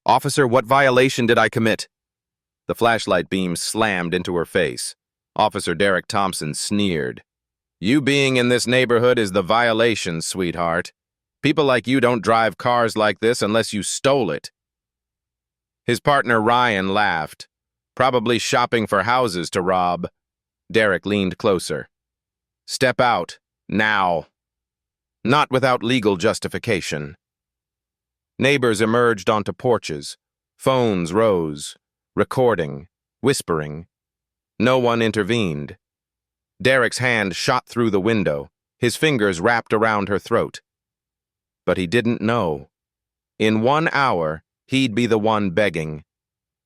Officer, what violation did I commit? The flashlight beam slammed into her face. Officer Derek Thompson sneered. You being in this neighborhood is the violation, sweetheart. People like you don't drive cars like this unless you stole it. His partner Ryan laughed. Probably shopping for houses to rob. Derek leaned closer. Step out, now. Not without legal justification. Neighbors emerged onto porches. Phones rose, recording, whispering. No one intervened. Derek's hand shot through the window, his fingers wrapped around her throat. But he didn't know. In 1 hour, he'd be the one begging.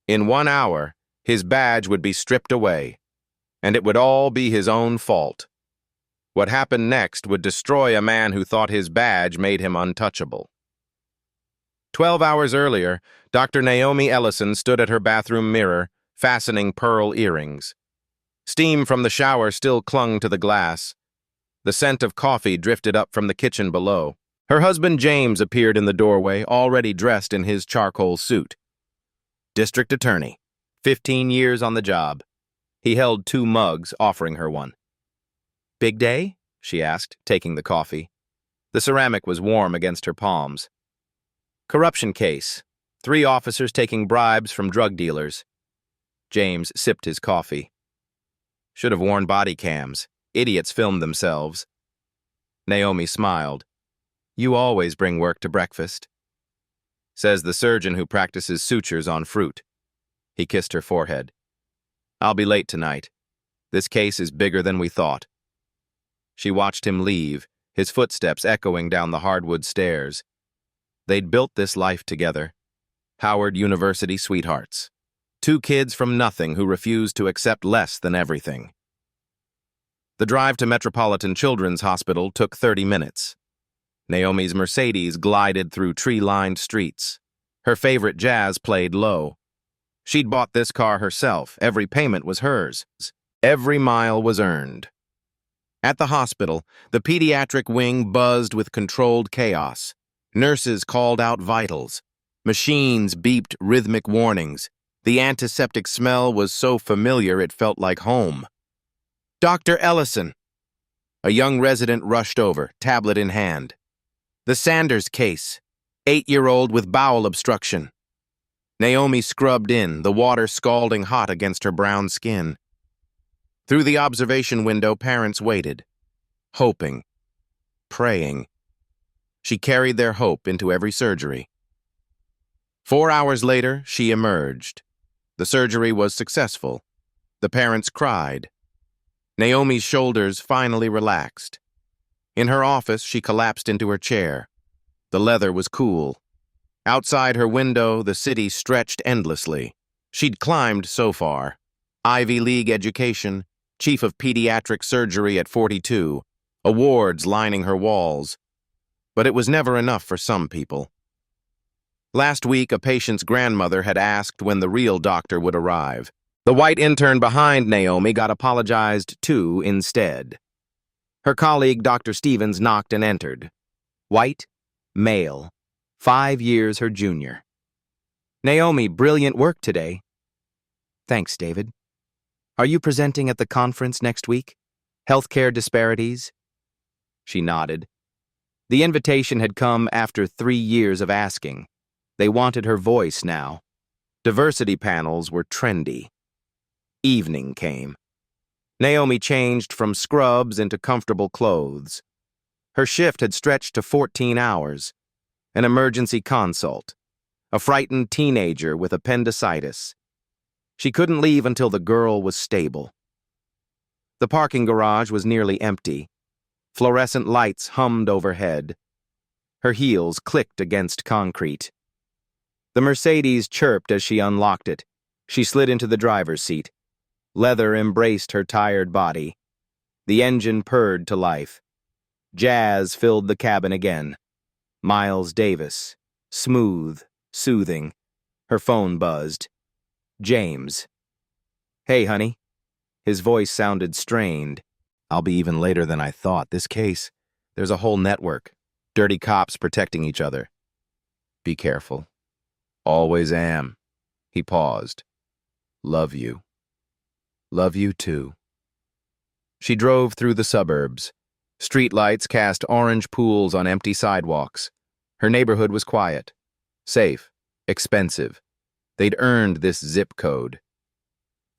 In 1 hour, his badge would be stripped away, and it would all be his own fault. What happened next would destroy a man who thought his badge made him untouchable. 12 hours earlier, Dr. Naomi Ellison stood at her bathroom mirror, fastening pearl earrings. Steam from the shower still clung to the glass. The scent of coffee drifted up from the kitchen below. Her husband James appeared in the doorway, already dressed in his charcoal suit. District Attorney, 15 years on the job. He held 2 mugs, offering her one. Big day? She asked, taking the coffee. The ceramic was warm against her palms. Corruption case. 3 officers taking bribes from drug dealers. James sipped his coffee. Should have worn body cams. Idiots filmed themselves. Naomi smiled. You always bring work to breakfast. Says the surgeon who practices sutures on fruit. He kissed her forehead. I'll be late tonight. This case is bigger than we thought. She watched him leave, his footsteps echoing down the hardwood stairs. They'd built this life together. Howard University sweethearts. 2 kids from nothing who refused to accept less than everything. The drive to Metropolitan Children's Hospital took 30 minutes. Naomi's Mercedes glided through tree-lined streets. Her favorite jazz played low. She'd bought this car herself. Every payment was hers. Every mile was earned. At the hospital, the pediatric wing buzzed with controlled chaos. Nurses called out vitals. Machines beeped rhythmic warnings. The antiseptic smell was so familiar it felt like home. Dr. Ellison! A young resident rushed over, tablet in hand. The Sanders case. 8-year-old with bowel obstruction. Naomi scrubbed in, the water scalding hot against her brown skin. Through the observation window, parents waited, hoping, praying. She carried their hope into every surgery. 4 hours later, she emerged. The surgery was successful. The parents cried. Naomi's shoulders finally relaxed. In her office, she collapsed into her chair. The leather was cool. Outside her window, the city stretched endlessly. She'd climbed so far. Ivy League education, chief of pediatric surgery at 42, awards lining her walls. But it was never enough for some people. Last week, a patient's grandmother had asked when the real doctor would arrive. The white intern behind Naomi got apologized to instead. Her colleague, Dr. Stevens, knocked and entered. White, male, 5 years her junior. Naomi, brilliant work today. Thanks, David. Are you presenting at the conference next week? Healthcare disparities? She nodded. The invitation had come after 3 years of asking. They wanted her voice now. Diversity panels were trendy. Evening came. Naomi changed from scrubs into comfortable clothes. Her shift had stretched to 14 hours. An emergency consult. A frightened teenager with appendicitis. She couldn't leave until the girl was stable. The parking garage was nearly empty. Fluorescent lights hummed overhead. Her heels clicked against concrete. The Mercedes chirped as she unlocked it. She slid into the driver's seat. Leather embraced her tired body. The engine purred to life. Jazz filled the cabin again. Miles Davis. Smooth, soothing. Her phone buzzed. James. Hey, honey. His voice sounded strained. I'll be even later than I thought. This case, there's a whole network. Dirty cops protecting each other. Be careful. Always am. He paused. Love you. Love you too. She drove through the suburbs. Streetlights cast orange pools on empty sidewalks. Her neighborhood was quiet, safe, expensive. They'd earned this zip code.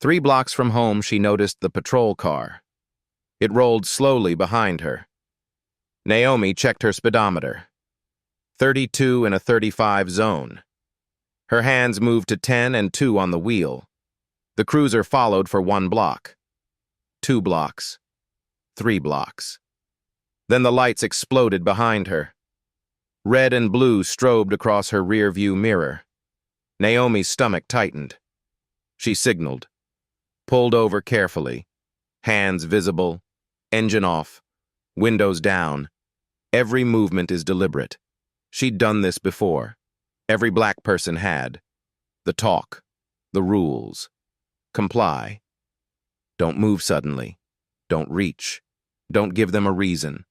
3 blocks from home, she noticed the patrol car. It rolled slowly behind her. Naomi checked her speedometer. 32 in a 35 zone. Her hands moved to 10 and 2 on the wheel. The cruiser followed for 1 block. 2 blocks. 3 blocks. Then the lights exploded behind her. Red and blue strobed across her rear-view mirror. Naomi's stomach tightened. She signaled. Pulled over carefully. Hands visible. Engine off. Windows down. Every movement is deliberate. She'd done this before. Every black person had. The talk. The rules. Comply. Don't move suddenly. Don't reach. Don't give them a reason.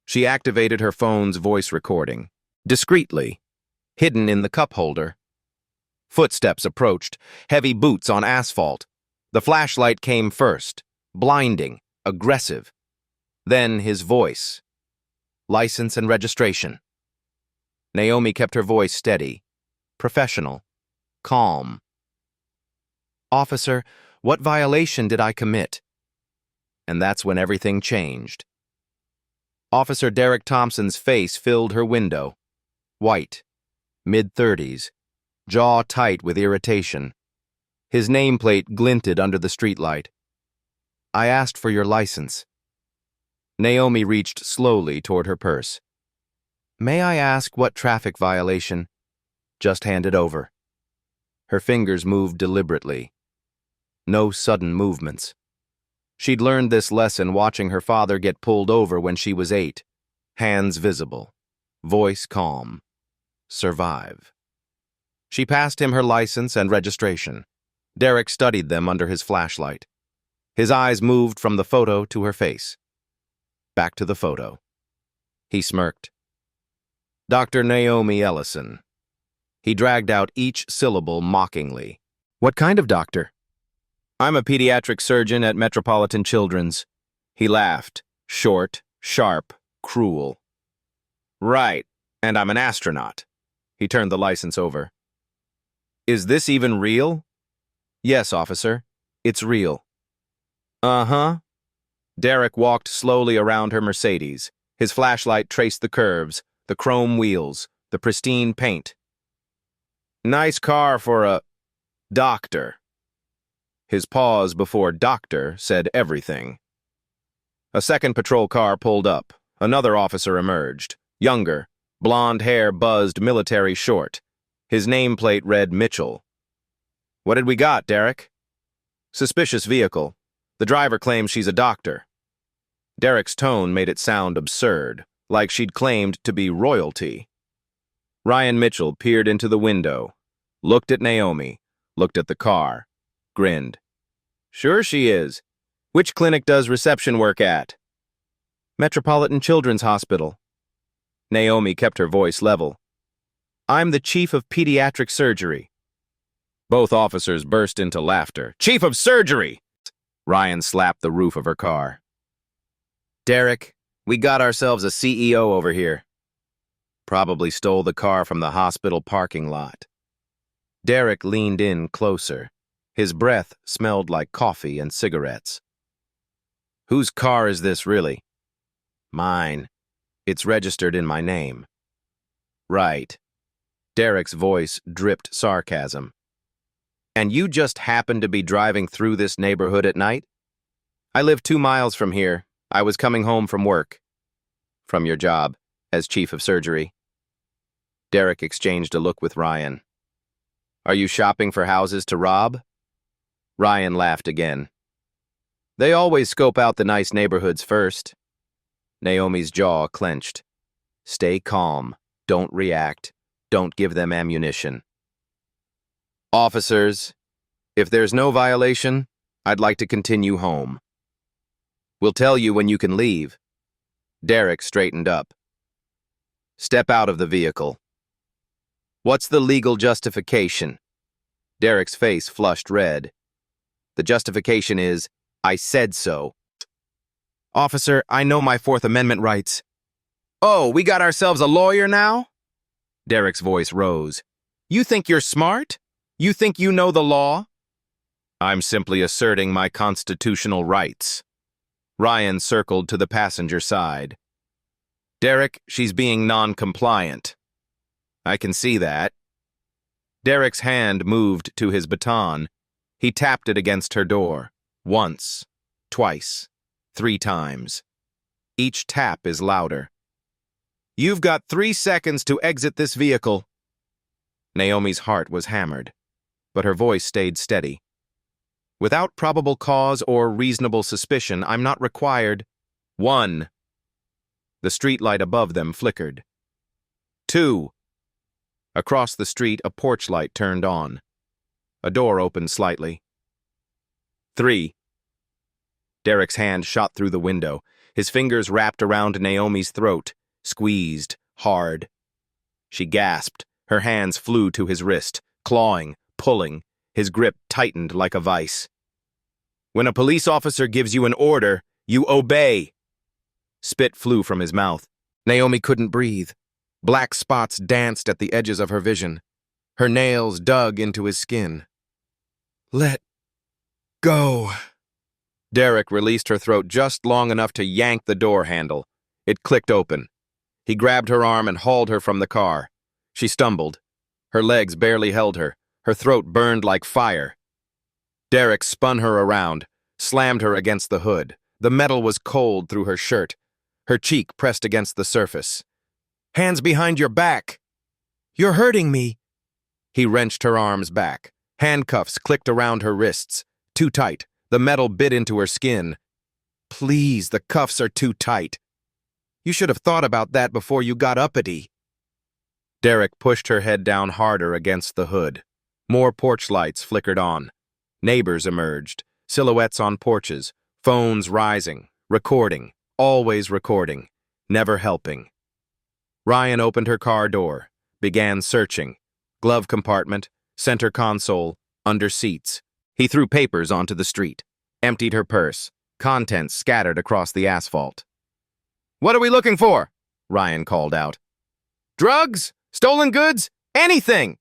She activated her phone's voice recording. Discreetly. Hidden in the cup holder. Footsteps approached. Heavy boots on asphalt. The flashlight came first. Blinding. Aggressive. Then his voice. License and registration. Naomi kept her voice steady. Professional. Calm. Officer, what violation did I commit? And that's when everything changed. Officer Derek Thompson's face filled her window. White. Mid-30s. Jaw tight with irritation. His nameplate glinted under the streetlight. I asked for your license. Naomi reached slowly toward her purse. May I ask what traffic violation? Just hand it over. Her fingers moved deliberately. No sudden movements. She'd learned this lesson watching her father get pulled over when she was 8. Hands visible. Voice calm. Survive. She passed him her license and registration. Derek studied them under his flashlight. His eyes moved from the photo to her face. Back to the photo. He smirked. Dr. Naomi Ellison. He dragged out each syllable mockingly. What kind of doctor? I'm a pediatric surgeon at Metropolitan Children's. He laughed. Short, sharp, cruel. Right, and I'm an astronaut. He turned the license over. Is this even real? Yes, officer. It's real. Uh-huh. Derek walked slowly around her Mercedes. His flashlight traced the curves, the chrome wheels, the pristine paint. Nice car for a doctor. His pause before doctor said everything. A second patrol car pulled up. Another officer emerged. Younger, blonde hair buzzed military short. His nameplate read Mitchell. What did we got, Derek? Suspicious vehicle. The driver claims she's a doctor. Derek's tone made it sound absurd, like she'd claimed to be royalty. Ryan Mitchell peered into the window, looked at Naomi, looked at the car, grinned. Sure she is. Which clinic does reception work at? Metropolitan Children's Hospital. Naomi kept her voice level. I'm the chief of pediatric surgery. Both officers burst into laughter. Chief of surgery! Ryan slapped the roof of her car. Derek, we got ourselves a CEO over here. Probably stole the car from the hospital parking lot. Derek leaned in closer. His breath smelled like coffee and cigarettes. Whose car is this, really? Mine. It's registered in my name. Right. Derek's voice dripped sarcasm. And you just happened to be driving through this neighborhood at night? I live 2 miles from here. I was coming home from work. From your job, as chief of surgery. Derek exchanged a look with Ryan. Are you shopping for houses to rob? Ryan laughed again. They always scope out the nice neighborhoods first. Naomi's jaw clenched. Stay calm. Don't react. Don't give them ammunition. Officers, if there's no violation, I'd like to continue home. We'll tell you when you can leave. Derek straightened up. Step out of the vehicle. What's the legal justification? Derek's face flushed red. The justification is, I said so. Officer, I know my Fourth Amendment rights. Oh, we got ourselves a lawyer now? Derek's voice rose. You think you're smart? You think you know the law? I'm simply asserting my constitutional rights. Ryan circled to the passenger side. Derek, she's being non-compliant. I can see that. Derek's hand moved to his baton. He tapped it against her door. Once, twice, 3 times. Each tap is louder. You've got 3 seconds to exit this vehicle. Naomi's heart was hammered, but her voice stayed steady. Without probable cause or reasonable suspicion, I'm not required. 1. The streetlight above them flickered. 2. Across the street, a porch light turned on. A door opened slightly. 3. Derek's hand shot through the window. His fingers wrapped around Naomi's throat, squeezed, hard. She gasped. Her hands flew to his wrist, clawing, pulling. His grip tightened like a vice. When a police officer gives you an order, you obey. Spit flew from his mouth. Naomi couldn't breathe. Black spots danced at the edges of her vision. Her nails dug into his skin. Let go. Derek released her throat just long enough to yank the door handle. It clicked open. He grabbed her arm and hauled her from the car. She stumbled. Her legs barely held her. Her throat burned like fire. Derek spun her around, slammed her against the hood. The metal was cold through her shirt. Her cheek pressed against the surface. Hands behind your back. You're hurting me. He wrenched her arms back. Handcuffs clicked around her wrists. Too tight. The metal bit into her skin. Please, the cuffs are too tight. You should have thought about that before you got uppity. Derek pushed her head down harder against the hood. More porch lights flickered on. Neighbors emerged, silhouettes on porches, phones rising, recording, always recording, never helping. Ryan opened her car door, began searching. Glove compartment, center console, under seats. He threw papers onto the street, emptied her purse, contents scattered across the asphalt. What are we looking for? Ryan called out. Drugs? Stolen goods? Anything!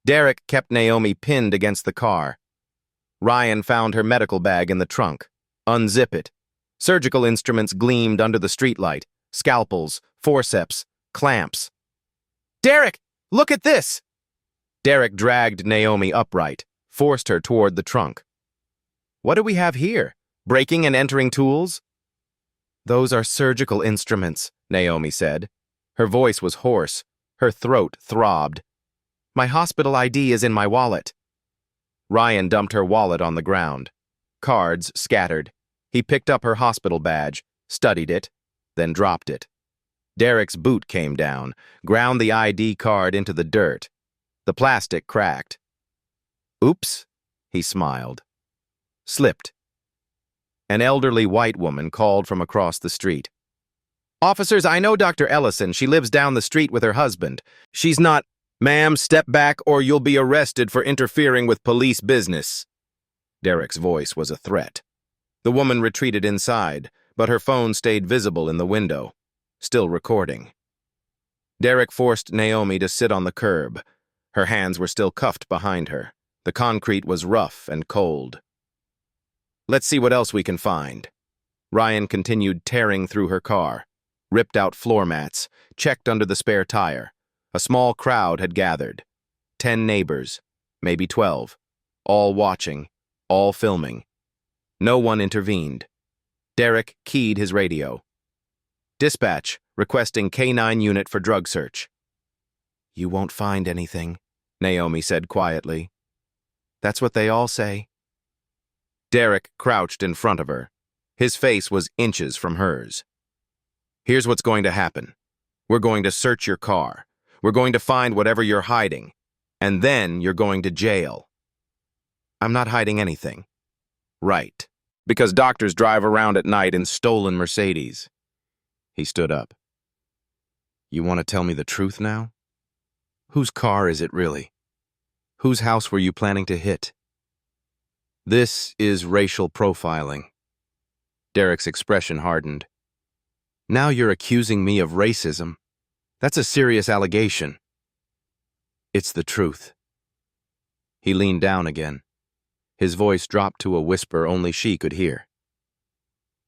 Derek kept Naomi pinned against the car. Ryan found her medical bag in the trunk. Unzip it. Surgical instruments gleamed under the streetlight. Scalpels, forceps, clamps. Derek, look at this! Derek dragged Naomi upright, forced her toward the trunk. What do we have here? Breaking and entering tools? Those are surgical instruments, Naomi said. Her voice was hoarse. Her throat throbbed. My hospital ID is in my wallet. Ryan dumped her wallet on the ground. Cards scattered. He picked up her hospital badge, studied it, then dropped it. Derek's boot came down, ground the ID card into the dirt. The plastic cracked. Oops, he smiled. Slipped. An elderly white woman called from across the street. Officers, I know Dr. Ellison. She lives down the street with her husband. She's not... Ma'am, step back or you'll be arrested for interfering with police business. Derek's voice was a threat. The woman retreated inside, but her phone stayed visible in the window, still recording. Derek forced Naomi to sit on the curb. Her hands were still cuffed behind her. The concrete was rough and cold. Let's see what else we can find. Ryan continued tearing through her car, ripped out floor mats, checked under the spare tire. A small crowd had gathered. 10 neighbors, maybe 12, all watching, all filming. No one intervened. Derek keyed his radio. Dispatch, requesting K-9 unit for drug search. You won't find anything, Naomi said quietly. That's what they all say. Derek crouched in front of her. His face was inches from hers. Here's what's going to happen. We're going to search your car. We're going to find whatever you're hiding. And then you're going to jail. I'm not hiding anything. Right. Because doctors drive around at night in stolen Mercedes. He stood up. You want to tell me the truth now? Whose car is it really? Whose house were you planning to hit? This is racial profiling. Derek's expression hardened. Now you're accusing me of racism. That's a serious allegation. It's the truth. He leaned down again. His voice dropped to a whisper only she could hear.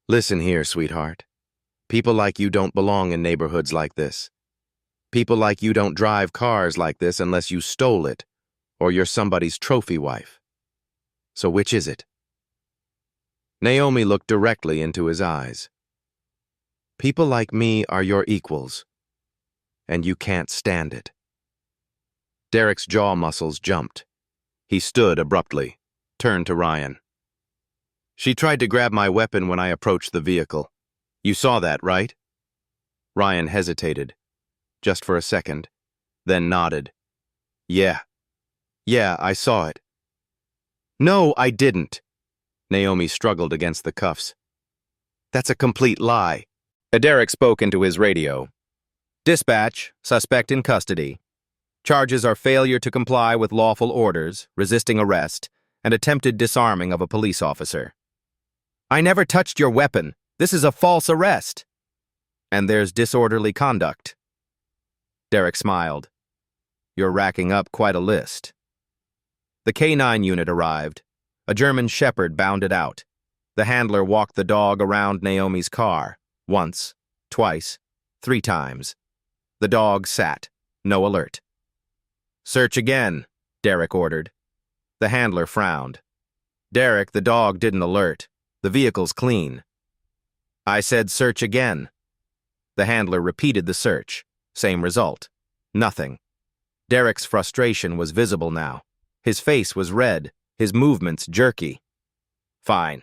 Listen here, sweetheart. People like you don't belong in neighborhoods like this. People like you don't drive cars like this unless you stole it or you're somebody's trophy wife. So which is it? Naomi looked directly into his eyes. People like me are your equals, and you can't stand it. Derek's jaw muscles jumped. He stood abruptly, turned to Ryan. She tried to grab my weapon when I approached the vehicle. You saw that, right? Ryan hesitated, just for a second, then nodded. Yeah, I saw it. No, I didn't. Naomi struggled against the cuffs. That's a complete lie. Derek spoke into his radio. Dispatch, suspect in custody. Charges are failure to comply with lawful orders, resisting arrest, and attempted disarming of a police officer. I never touched your weapon. This is a false arrest. And there's disorderly conduct. Derek smiled. You're racking up quite a list. The K9 unit arrived. A German shepherd bounded out. The handler walked the dog around Naomi's car. Once, twice, 3 times. The dog sat. No alert. Search again, Derek ordered. The handler frowned. Derek, the dog didn't alert. The vehicle's clean. I said search again. The handler repeated the search. Same result. Nothing. Derek's frustration was visible now. His face was red, his movements jerky. Fine.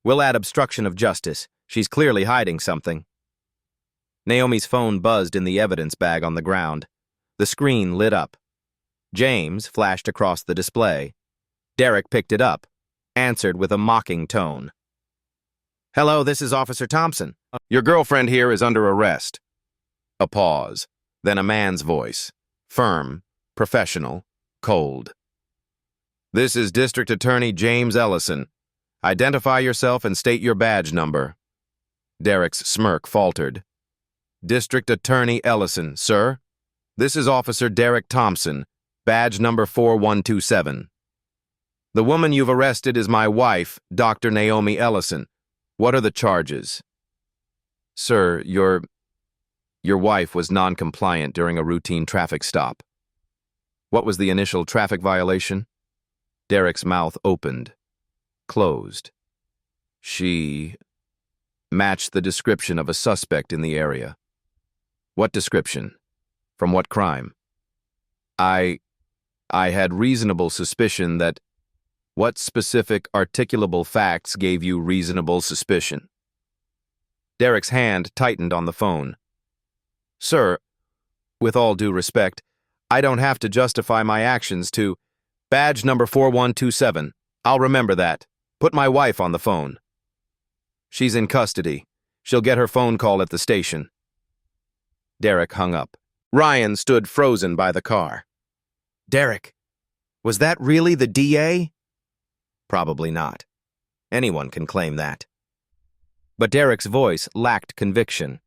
We'll add obstruction of justice. She's clearly hiding something. Naomi's phone buzzed in the evidence bag on the ground. The screen lit up. James flashed across the display. Derek picked it up, answered with a mocking tone. Hello, this is Officer Thompson. Your girlfriend here is under arrest. A pause, then a man's voice. Firm, professional, cold. This is District Attorney James Ellison. Identify yourself and state your badge number. Derek's smirk faltered. District Attorney Ellison, sir. This is Officer Derek Thompson, badge number 4127. The woman you've arrested is my wife, Dr. Naomi Ellison. What are the charges? Sir, your wife was non-compliant during a routine traffic stop. What was the initial traffic violation? Derek's mouth opened, closed. She matched the description of a suspect in the area. What description? From what crime? I had reasonable suspicion that... What specific articulable facts gave you reasonable suspicion? Derek's hand tightened on the phone. Sir, with all due respect, I don't have to justify my actions to... Badge number 4127. I'll remember that. Put my wife on the phone. She's in custody. She'll get her phone call at the station. Derek hung up. Ryan stood frozen by the car. Derek, was that really the DA? Probably not. Anyone can claim that. But Derek's voice lacked conviction.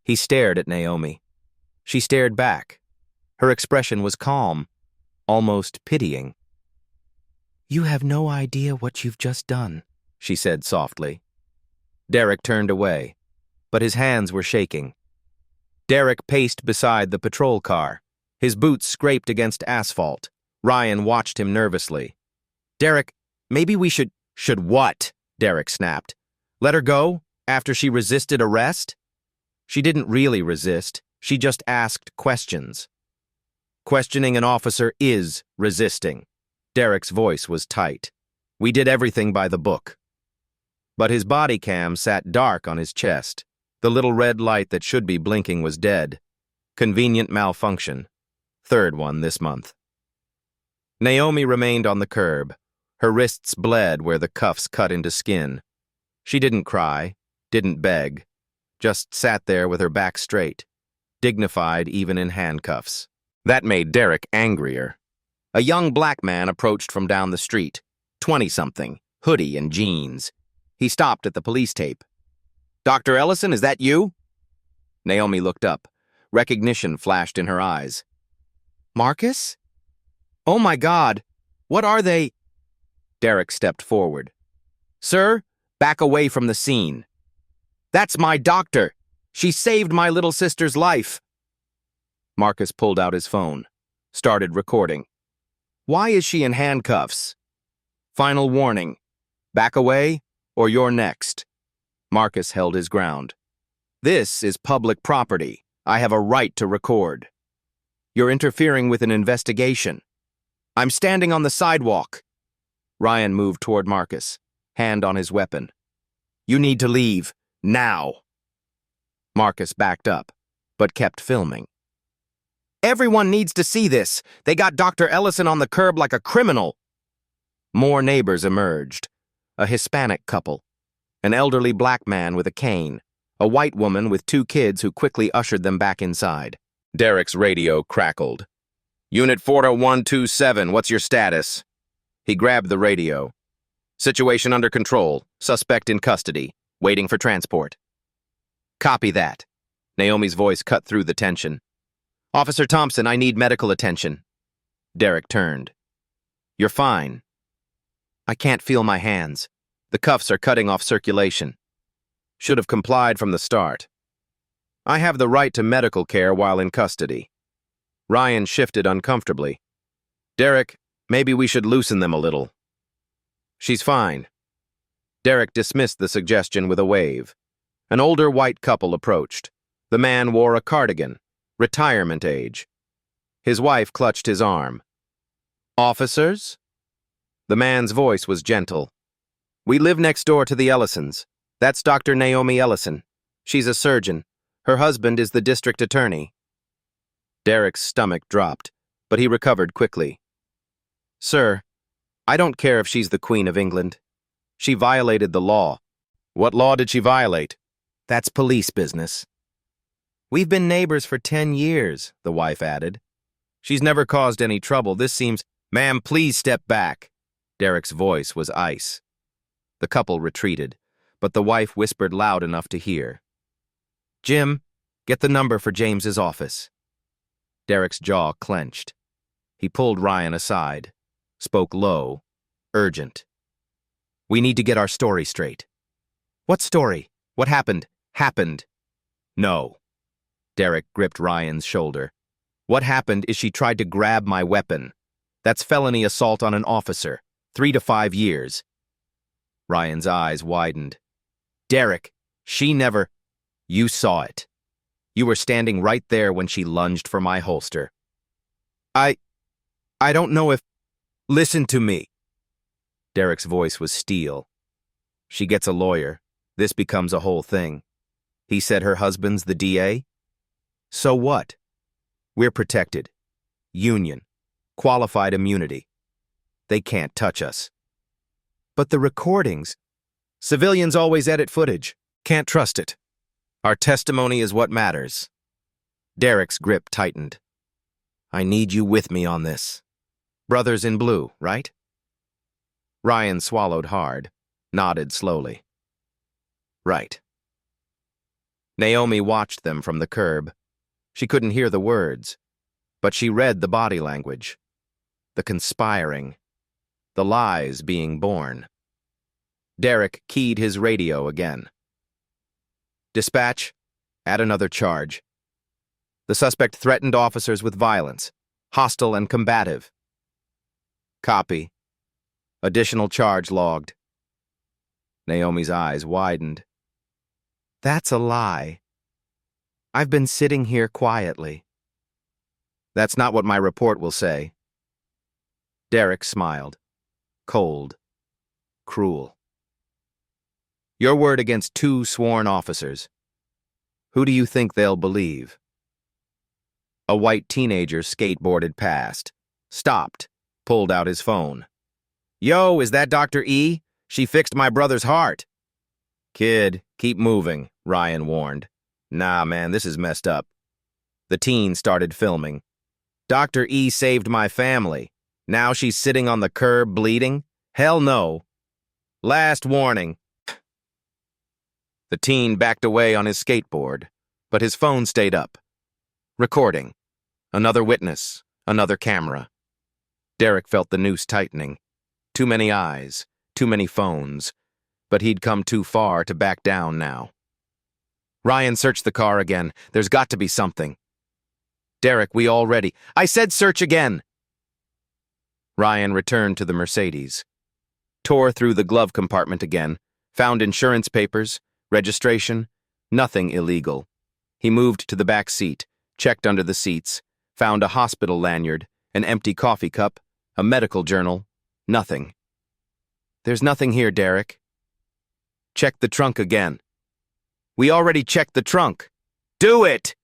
He stared at Naomi. She stared back. Her expression was calm, almost pitying. You have no idea what you've just done, she said softly. Derek turned away, but his hands were shaking. Derek paced beside the patrol car. His boots scraped against asphalt. Ryan watched him nervously. Derek, maybe we should... Should what? Derek snapped. Let her go after she resisted arrest? She didn't really resist. She just asked questions. Questioning an officer is resisting. Derek's voice was tight. We did everything by the book. But his body cam sat dark on his chest. The little red light that should be blinking was dead. Convenient malfunction. 3rd one this month. Naomi remained on the curb. Her wrists bled where the cuffs cut into skin. She didn't cry, didn't beg, just sat there with her back straight, dignified even in handcuffs. That made Derek angrier. A young black man approached from down the street, 20-something, hoodie and jeans. He stopped at the police tape. "Dr. Ellison, is that you?" Naomi looked up. Recognition flashed in her eyes. "Marcus? Oh my God, what are they?" Derek stepped forward. "Sir, back away from the scene. That's my doctor. She saved my little sister's life." Marcus pulled out his phone, started recording. "Why is she in handcuffs? Final warning. Back away, or you're next." Marcus held his ground. "This is public property. I have a right to record. You're interfering with an investigation. I'm standing on the sidewalk." Ryan moved toward Marcus, hand on his weapon. "You need to leave, now." Marcus backed up, but kept filming. "Everyone needs to see this. They got Dr. Ellison on the curb like a criminal." More neighbors emerged. A Hispanic couple, an elderly black man with a cane, a white woman with 2 kids who quickly ushered them back inside. Derek's radio crackled. "Unit 40127, what's your status?" He grabbed the radio. "Situation under control. Suspect in custody. Waiting for transport." "Copy that." Naomi's voice cut through the tension. "Officer Thompson, I need medical attention." Derek turned. "You're fine." "I can't feel my hands. The cuffs are cutting off circulation." "Should have complied from the start." "I have the right to medical care while in custody." Ryan shifted uncomfortably. "Derek, maybe we should loosen them a little." "She's fine." Derek dismissed the suggestion with a wave. An older white couple approached. The man wore a cardigan, retirement age. His wife clutched his arm. "Officers?" The man's voice was gentle. "We live next door to the Ellisons. That's Dr. Naomi Ellison. She's a surgeon. Her husband is the district attorney." Derek's stomach dropped, but he recovered quickly. "Sir, I don't care if she's the Queen of England. She violated the law." "What law did she violate?" "That's police business." "We've been neighbors for 10 years, the wife added. "She's never caused any trouble. This seems—" "Ma'am, please step back." Derek's voice was ice. The couple retreated, but the wife whispered loud enough to hear. "Jim, get the number for James's office." Derek's jaw clenched. He pulled Ryan aside, spoke low, urgent. "We need to get our story straight." "What story? What happened?" "Happened." "No." Derek gripped Ryan's shoulder. "What happened is she tried to grab my weapon. That's felony assault on an officer. 3 to 5 years. Ryan's eyes widened. "Derek, she never—" "You saw it. You were standing right there when she lunged for my holster." I don't know if—" "Listen to me." Derek's voice was steel. "She gets a lawyer. This becomes a whole thing. He said her husband's the DA? So what? We're protected. Union. Qualified immunity. They can't touch us." "But the recordings—" "Civilians always edit footage. Can't trust it. Our testimony is what matters." Derek's grip tightened. "I need you with me on this. Brothers in blue, right?" Ryan swallowed hard, nodded slowly. "Right." Naomi watched them from the curb. She couldn't hear the words, but she read the body language. The conspiring. The lies being born. Derek keyed his radio again. "Dispatch, add another charge. The suspect threatened officers with violence, hostile and combative." "Copy. Additional charge logged." Naomi's eyes widened. "That's a lie. I've been sitting here quietly." "That's not what my report will say." Derek smiled. Cold. Cruel. "Your word against 2 sworn officers. Who do you think they'll believe?" A white teenager skateboarded past, stopped, pulled out his phone. "Yo, is that Dr. E? She fixed my brother's heart." "Kid, keep moving," Ryan warned. "Nah, man, this is messed up." The teen started filming. Dr. E saved my family. Now she's sitting on the curb bleeding? Hell no. Last warning. The teen backed away on his skateboard, but his phone stayed up. Recording. Another witness. Another camera. Derek felt the noose tightening. Too many eyes. Too many phones. But he'd come too far to back down now. Ryan searched the car again. There's got to be something. Derek, we all ready. I said search again. Ryan returned to the Mercedes. Tore through the glove compartment again. Found insurance papers, registration, nothing illegal. He moved to the back seat, checked under the seats, found a hospital lanyard, an empty coffee cup, a medical journal, nothing. There's nothing here, Derek. Check the trunk again. We already checked the trunk. Do it!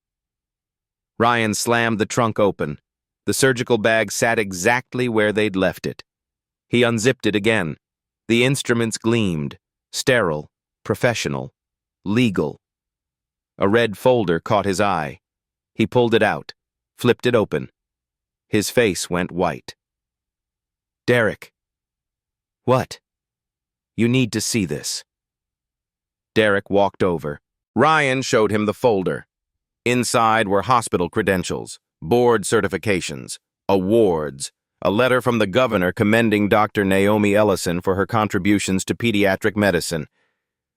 Ryan slammed the trunk open. The surgical bag sat exactly where they'd left it. He unzipped it again. The instruments gleamed. Sterile, professional, legal. A red folder caught his eye. He pulled it out, flipped it open. His face went white. Derek. What? You need to see this. Derek walked over. Ryan showed him the folder. Inside were hospital credentials, board certifications, awards, a letter from the governor commending Dr. Naomi Ellison for her contributions to pediatric medicine,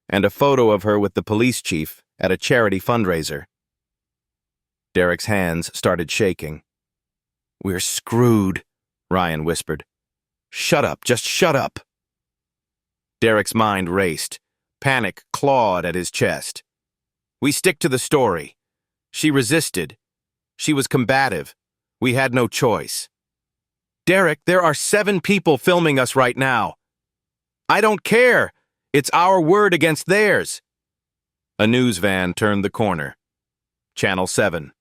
and a photo of her with the police chief at a charity fundraiser. Derek's hands started shaking. We're screwed, Ryan whispered. Shut up, just shut up. Derek's mind raced. Panic clawed at his chest. We stick to the story. She resisted. She was combative. We had no choice. Derek, there are 7 people filming us right now. I don't care. It's our word against theirs. A news van turned the corner. Channel 7.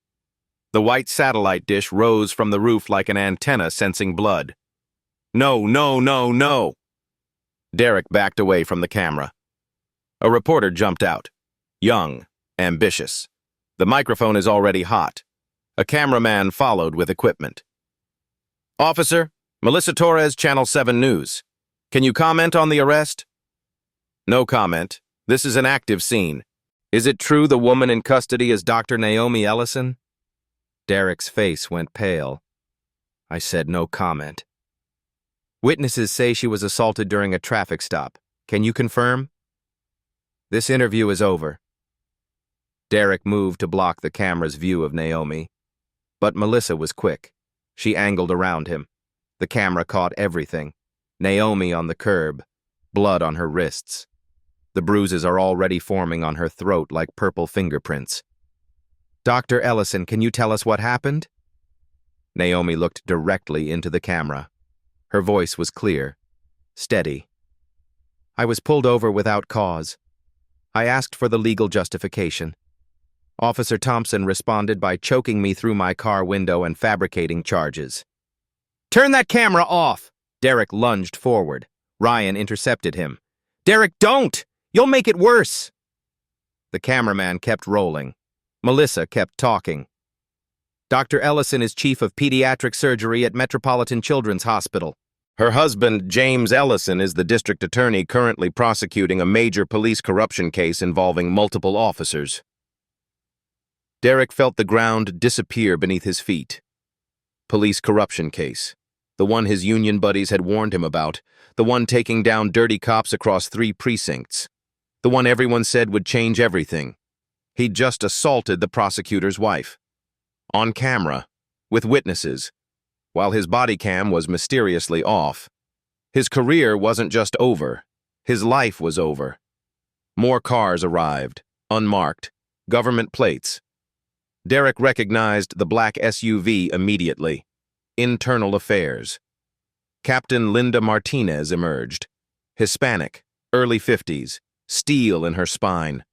The white satellite dish rose from the roof like an antenna sensing blood. No, no, no, no. Derek backed away from the camera. A reporter jumped out. Young, ambitious. The microphone is already hot. A cameraman followed with equipment. Officer, Melissa Torres, Channel 7 News. Can you comment on the arrest? No comment. This is an active scene. Is it true the woman in custody is Dr. Naomi Ellison? Derek's face went pale. I said no comment. Witnesses say she was assaulted during a traffic stop. Can you confirm? This interview is over. Derek moved to block the camera's view of Naomi. But Melissa was quick. She angled around him. The camera caught everything. Naomi on the curb, blood on her wrists. The bruises are already forming on her throat like purple fingerprints. Dr. Ellison, can you tell us what happened? Naomi looked directly into the camera. Her voice was clear, steady. I was pulled over without cause. I asked for the legal justification. Officer Thompson responded by choking me through my car window and fabricating charges. Turn that camera off! Derek lunged forward. Ryan intercepted him. Derek, don't! You'll make it worse! The cameraman kept rolling. Melissa kept talking. Dr. Ellison is chief of pediatric surgery at Metropolitan Children's Hospital. Her husband, James Ellison, is the district attorney currently prosecuting a major police corruption case involving multiple officers. Derek felt the ground disappear beneath his feet. Police corruption case. The one his union buddies had warned him about. The one taking down dirty cops across 3 precincts. The one everyone said would change everything. He'd just assaulted the prosecutor's wife. On camera, with witnesses, while his body cam was mysteriously off. His career wasn't just over. His life was over. More cars arrived, unmarked, government plates. Derek recognized the black SUV immediately. Internal Affairs. Captain Linda Martinez emerged. Hispanic, early 50s, steel in her spine.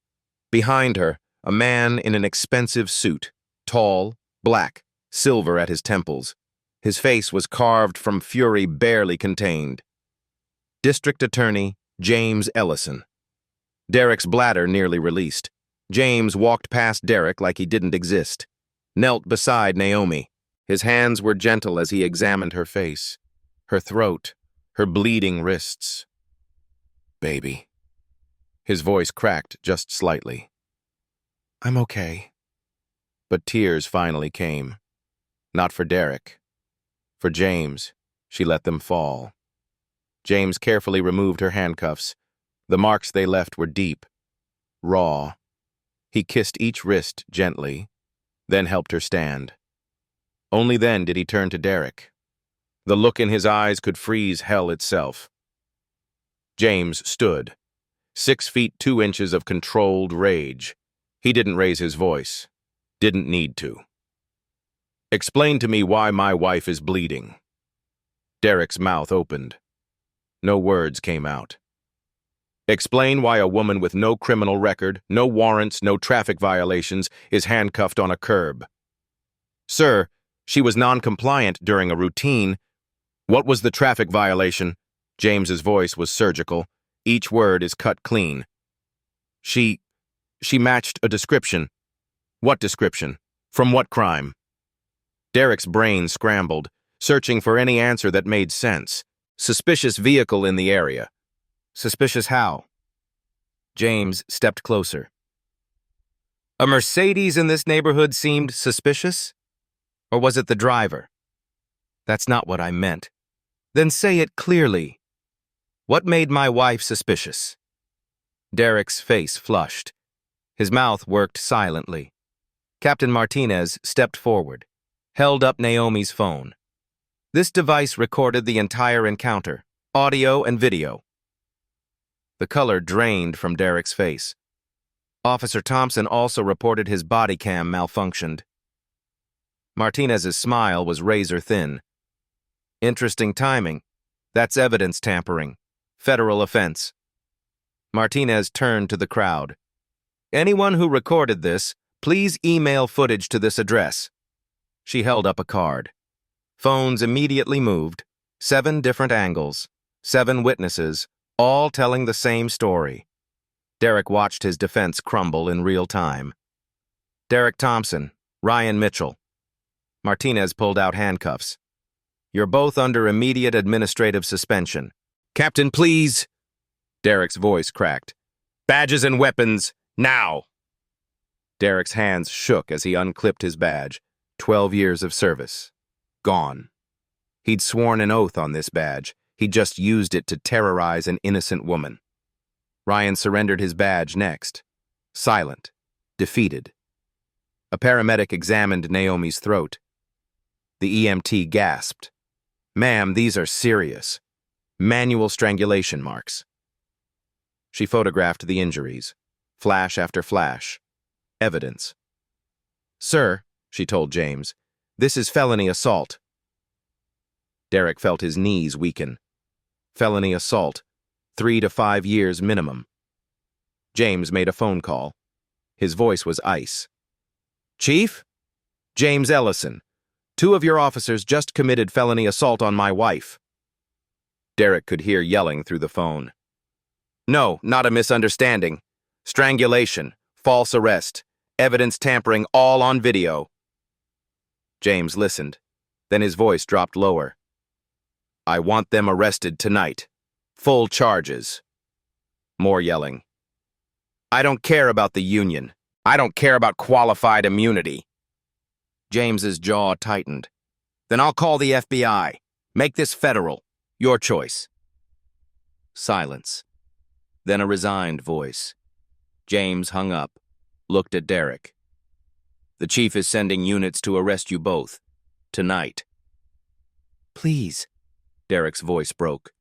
Behind her, a man in an expensive suit, tall, black, silver at his temples. His face was carved from fury barely contained. District Attorney James Ellison. Derek's bladder nearly released. James walked past Derek like he didn't exist. Knelt beside Naomi. His hands were gentle as he examined her face, her throat, her bleeding wrists. "Baby." His voice cracked just slightly. "I'm okay." But tears finally came. Not for Derek. For James, she let them fall. James carefully removed her handcuffs. The marks they left were deep, raw. He kissed each wrist gently, then helped her stand. Only then did he turn to Derek. The look in his eyes could freeze hell itself. James stood, 6 feet 2 inches of controlled rage. He didn't raise his voice. Didn't need to. "Explain to me why my wife is bleeding." Derek's mouth opened. No words came out. "Explain why a woman with no criminal record, no warrants, no traffic violations is handcuffed on a curb." "Sir, she was non-compliant during a routine." "What was the traffic violation?" James's voice was surgical. Each word is cut clean. She matched a description." "What description? From what crime?" Derek's brain scrambled, searching for any answer that made sense. "Suspicious vehicle in the area." "Suspicious how?" James stepped closer. "A Mercedes in this neighborhood seemed suspicious? Or was it the driver?" "That's not what I meant." "Then say it clearly. What made my wife suspicious?" Derek's face flushed. His mouth worked silently. Captain Martinez stepped forward, held up Naomi's phone. This device recorded the entire encounter, audio and video. The color drained from Derek's face. Officer Thompson also reported his body cam malfunctioned. Martinez's smile was razor thin. "Interesting timing. That's evidence tampering. Federal offense." Martinez turned to the crowd. "Anyone who recorded this, please email footage to this address." She held up a card. Phones immediately moved. 7 different angles. 7 witnesses, all telling the same story. Derek watched his defense crumble in real time. "Derek Thompson, Ryan Mitchell." Martinez pulled out handcuffs. "You're both under immediate administrative suspension." "Captain, please." Derek's voice cracked. "Badges and weapons, now." Derek's hands shook as he unclipped his badge. 12 years of service. Gone. He'd sworn an oath on this badge. He'd just used it to terrorize an innocent woman. Ryan surrendered his badge next. Silent. Defeated. A paramedic examined Naomi's throat. The EMT gasped. "Ma'am, these are serious. Manual strangulation marks." She photographed the injuries. Flash after flash. Evidence. "Sir," she told James, "this is felony assault." Derek felt his knees weaken. Felony assault. 3 to 5 years minimum. James made a phone call. His voice was ice. "Chief? James Ellison. 2 of your officers just committed felony assault on my wife." Derek could hear yelling through the phone. "No, not a misunderstanding. Strangulation, false arrest, evidence tampering, all on video." James listened. Then his voice dropped lower. "I want them arrested tonight. Full charges." More yelling. "I don't care about the union. I don't care about qualified immunity." James's jaw tightened. "Then I'll call the FBI. Make this federal. Your choice." Silence. Then a resigned voice. James hung up, looked at Derek. "The chief is sending units to arrest you both. Tonight." "Please." Derek's voice broke.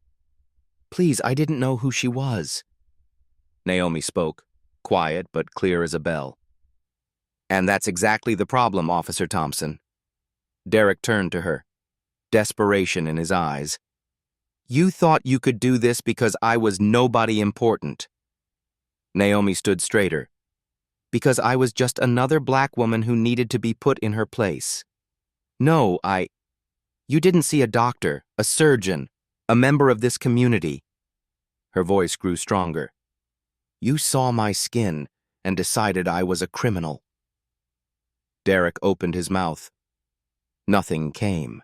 "Please, I didn't know who she was." Naomi spoke, quiet but clear as a bell. "And that's exactly the problem, Officer Thompson." Derek turned to her, desperation in his eyes. "You thought you could do this because I was nobody important." Naomi stood straighter. "Because I was just another black woman who needed to be put in her place. No, You didn't see a doctor, a surgeon, a member of this community." Her voice grew stronger. "You saw my skin and decided I was a criminal." Derek opened his mouth. Nothing came.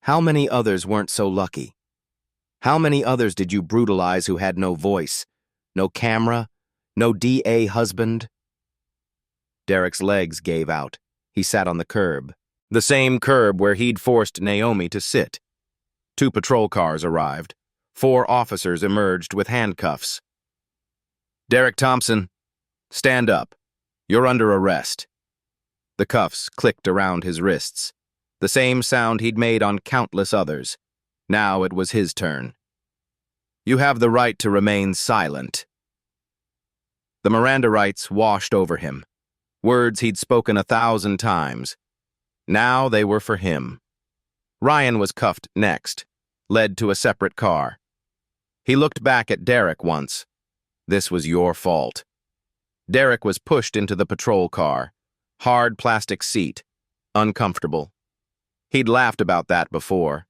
How many others weren't so lucky? How many others did you brutalize who had no voice, no camera, no DA husband? Derek's legs gave out. He sat on the curb. The same curb where he'd forced Naomi to sit. 2 patrol cars arrived. 4 officers emerged with handcuffs. Derek Thompson, stand up. You're under arrest. The cuffs clicked around his wrists. The same sound he'd made on countless others. Now it was his turn. You have the right to remain silent. The Miranda rights washed over him. Words he'd spoken 1,000 times. Now they were for him. Ryan was cuffed next, led to a separate car. He looked back at Derek once. This was your fault. Derek was pushed into the patrol car. Hard plastic seat. Uncomfortable. He'd laughed about that before.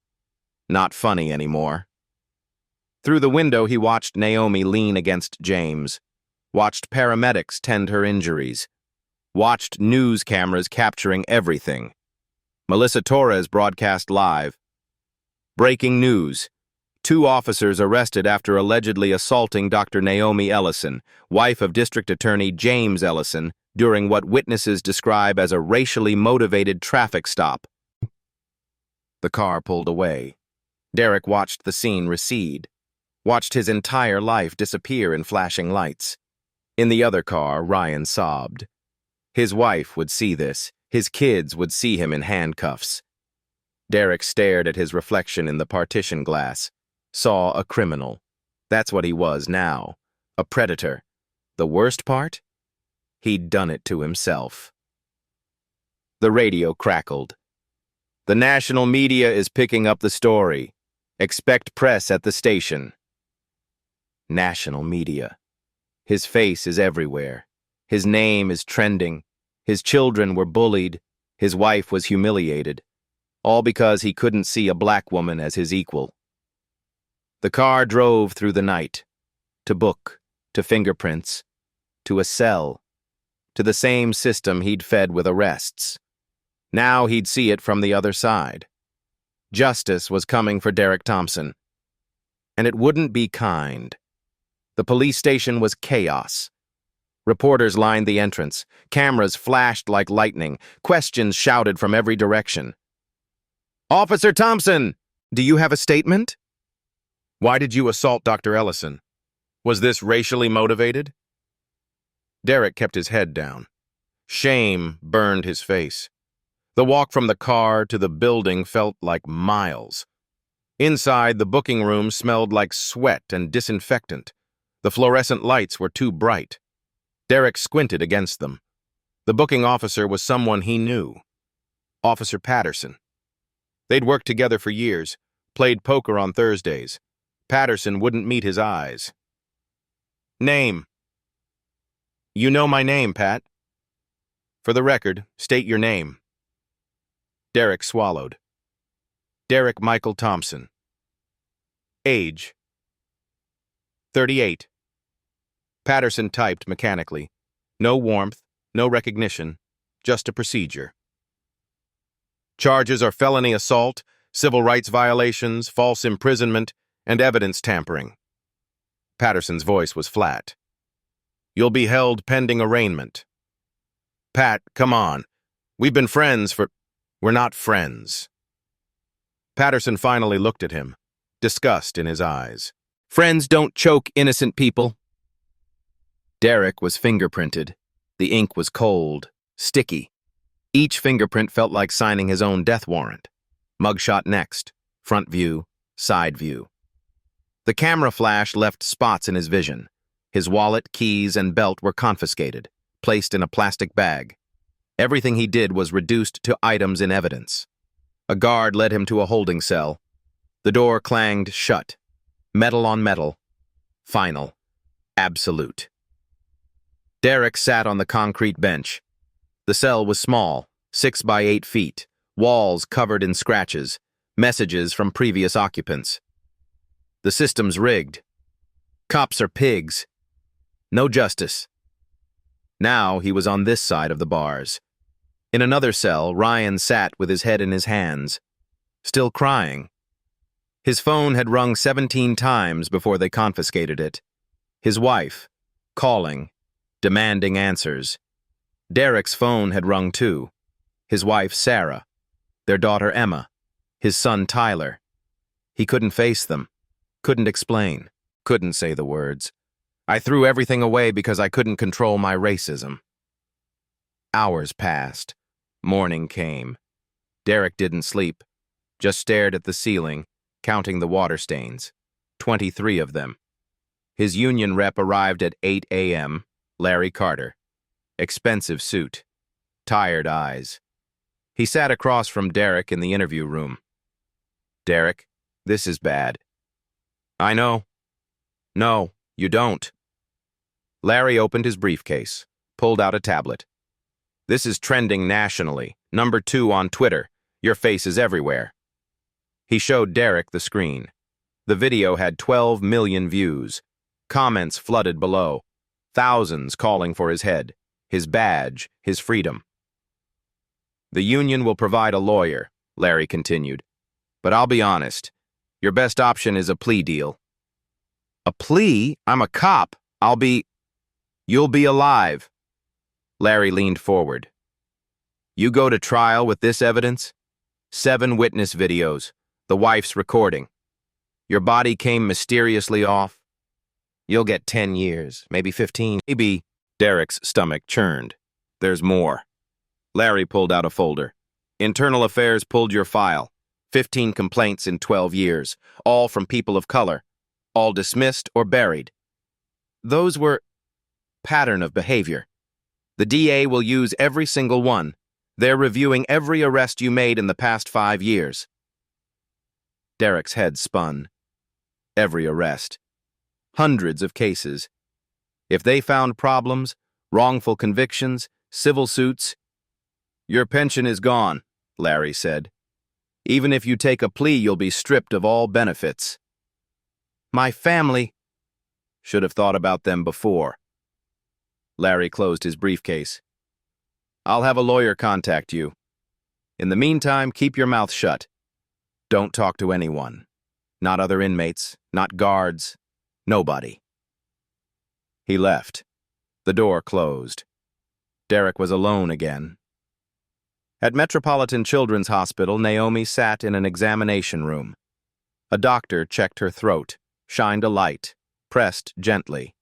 Not funny anymore. Through the window he watched Naomi lean against James. Watched paramedics tend her injuries. Watched news cameras capturing everything. Melissa Torres broadcast live. Breaking news. 2 officers arrested after allegedly assaulting Dr. Naomi Ellison, wife of District Attorney James Ellison, during what witnesses describe as a racially motivated traffic stop. The car pulled away. Derek watched the scene recede. Watched his entire life disappear in flashing lights. In the other car, Ryan sobbed. His wife would see this. His kids would see him in handcuffs. Derek stared at his reflection in the partition glass. Saw a criminal. That's what he was now. A predator. The worst part? He'd done it to himself. The radio crackled. The national media is picking up the story. Expect press at the station. National media. His face is everywhere. His name is trending. His children were bullied. His wife was humiliated. All because he couldn't see a black woman as his equal. The car drove through the night. To book, to fingerprints, to a cell, to the same system he'd fed with arrests. Now he'd see it from the other side. Justice was coming for Derek Thompson. And it wouldn't be kind. The police station was chaos. Reporters lined the entrance. Cameras flashed like lightning. Questions shouted from every direction. Officer Thompson, do you have a statement? Why did you assault Dr. Ellison? Was this racially motivated? Derek kept his head down. Shame burned his face. The walk from the car to the building felt like miles. Inside, the booking room smelled like sweat and disinfectant. The fluorescent lights were too bright. Derek squinted against them. The booking officer was someone he knew. Officer Patterson. They'd worked together for years, played poker on Thursdays. Patterson wouldn't meet his eyes. Name. You know my name, Pat. For the record, state your name. Derek swallowed. Derek Michael Thompson. Age. 38. Patterson typed mechanically. No warmth, no recognition, just a procedure. Charges are felony assault, civil rights violations, false imprisonment, and evidence tampering. Patterson's voice was flat. You'll be held pending arraignment. Pat, come on. We've been friends for... We're not friends. Patterson finally looked at him, disgust in his eyes. Friends don't choke innocent people. Derek was fingerprinted. The ink was cold, sticky. Each fingerprint felt like signing his own death warrant. Mugshot next, front view, side view. The camera flash left spots in his vision. His wallet, keys, and belt were confiscated, placed in a plastic bag. Everything he did was reduced to items in evidence. A guard led him to a holding cell. The door clanged shut. Metal on metal. Final. Absolute. Derek sat on the concrete bench. The cell was small, 6 by 8 feet, walls covered in scratches, messages from previous occupants. The system's rigged. Cops are pigs. No justice. Now he was on this side of the bars. In another cell, Ryan sat with his head in his hands, still crying. His phone had rung 17 times before they confiscated it. His wife, calling, demanding answers. Derek's phone had rung too. His wife, Sarah. Their daughter, Emma. His son, Tyler. He couldn't face them. Couldn't explain. Couldn't say the words. I threw everything away because I couldn't control my racism. Hours passed. Morning came. Derek didn't sleep, just stared at the ceiling, counting the water stains. 23 of them. His union rep arrived at 8 a.m., Larry Carter. Expensive suit. Tired eyes. He sat across from Derek in the interview room. Derek, this is bad. I know. No, you don't. Larry opened his briefcase, pulled out a tablet. This is trending nationally, #2 on Twitter. Your face is everywhere. He showed Derek the screen. The video had 12 million views. Comments flooded below. Thousands calling for his head, his badge, his freedom. The union will provide a lawyer, Larry continued. But I'll be honest, your best option is a plea deal. A plea? I'm a cop. You'll be alive. Larry leaned forward. You go to trial with this evidence? 7 witness videos, the wife's recording. Your body came mysteriously off. You'll get 10 years, maybe 15, maybe. Derek's stomach churned. There's more. Larry pulled out a folder. Internal Affairs pulled your file. 15 complaints in 12 years, all from people of color, all dismissed or buried. Those were pattern of behavior. The DA will use every single one. They're reviewing every arrest you made in the past 5 years. Derek's head spun. Every arrest. Hundreds of cases. If they found problems, wrongful convictions, civil suits, your pension is gone, Larry said. Even if you take a plea, you'll be stripped of all benefits. My family should have thought about them before. Larry closed his briefcase. I'll have a lawyer contact you. In the meantime, keep your mouth shut. Don't talk to anyone. Not other inmates, not guards, nobody. He left. The door closed. Derek was alone again. At Metropolitan Children's Hospital, Naomi sat in an examination room. A doctor checked her throat, shined a light, pressed gently.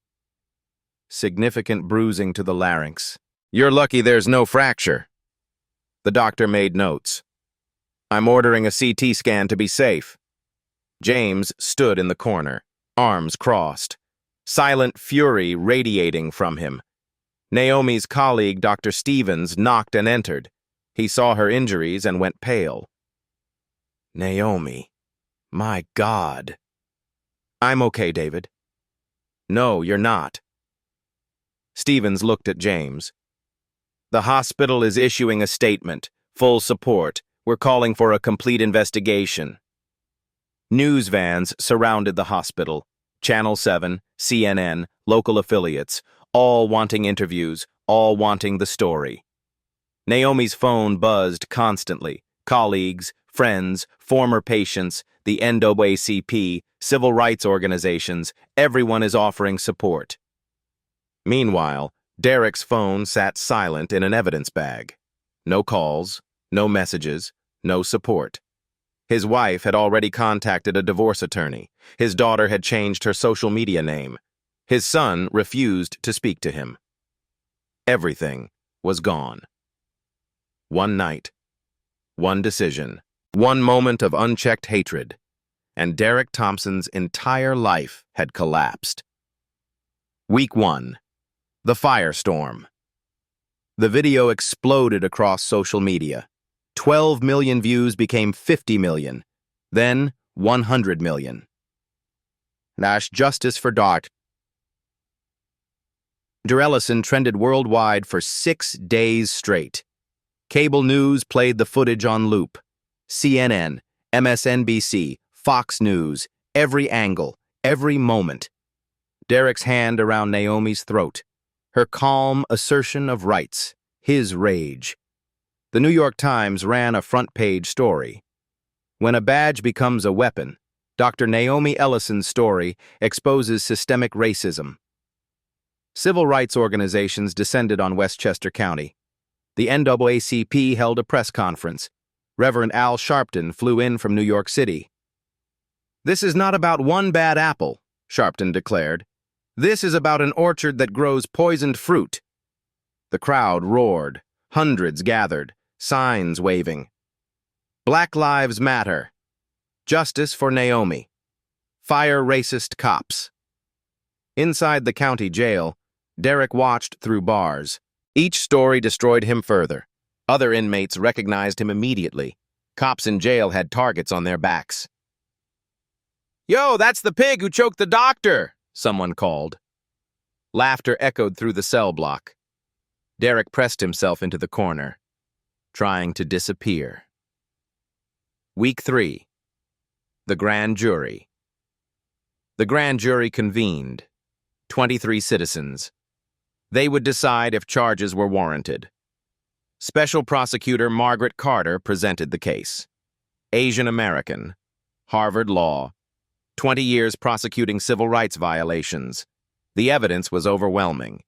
Significant bruising to the larynx. You're lucky there's no fracture. The doctor made notes. I'm ordering a CT scan to be safe. James stood in the corner, arms crossed, silent fury radiating from him. Naomi's colleague, Dr. Stevens, knocked and entered. He saw her injuries and went pale. Naomi, my God. I'm okay, David. No, you're not. Stevens looked at James. The hospital is issuing a statement. Full support. We're calling for a complete investigation. News vans surrounded the hospital. Channel 7, CNN, local affiliates, all wanting interviews, all wanting the story. Naomi's phone buzzed constantly. Colleagues, friends, former patients, the NAACP, civil rights organizations, everyone is offering support. Meanwhile, Derek's phone sat silent in an evidence bag. No calls, no messages, no support. His wife had already contacted a divorce attorney. His daughter had changed her social media name. His son refused to speak to him. Everything was gone. One night, one decision, one moment of unchecked hatred, and Derek Thompson's entire life had collapsed. Week 1. The firestorm. The video exploded across social media. 12 million views became 50 million, then 100 million. Nash justice for Dart. Ellison trended worldwide for 6 days straight. Cable news played the footage on loop. CNN, MSNBC, Fox News, every angle, every moment. Derek's hand around Naomi's throat. Her calm assertion of rights. His rage. The New York Times ran a front-page story. When a badge becomes a weapon, Dr. Naomi Ellison's story exposes systemic racism. Civil rights organizations descended on Westchester County. The NAACP held a press conference. Reverend Al Sharpton flew in from New York City. "This is not about one bad apple," Sharpton declared. "This is about an orchard that grows poisoned fruit." The crowd roared. Hundreds gathered, signs waving. Black Lives Matter. Justice for Naomi. Fire racist cops. Inside the county jail, Derek watched through bars. Each story destroyed him further. Other inmates recognized him immediately. Cops in jail had targets on their backs. "Yo, that's the pig who choked the doctor," someone called. Laughter echoed through the cell block. Derek pressed himself into the corner, trying to disappear. Week 3. The Grand Jury. The grand jury convened. 23 citizens. They would decide if charges were warranted. Special Prosecutor Margaret Carter presented the case. Asian American, Harvard Law, 20 years prosecuting civil rights violations. The evidence was overwhelming.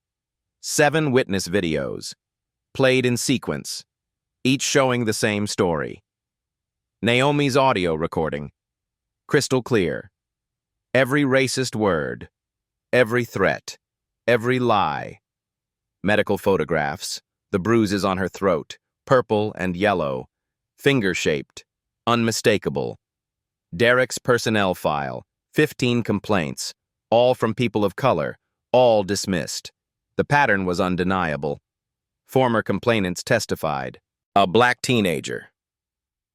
7 witness videos, played in sequence, each showing the same story. Naomi's audio recording, crystal clear. Every racist word, every threat, every lie. Medical photographs, the bruises on her throat, purple and yellow, finger-shaped, unmistakable. Derek's personnel file, 15 complaints, all from people of color, all dismissed. The pattern was undeniable. Former complainants testified. A black teenager.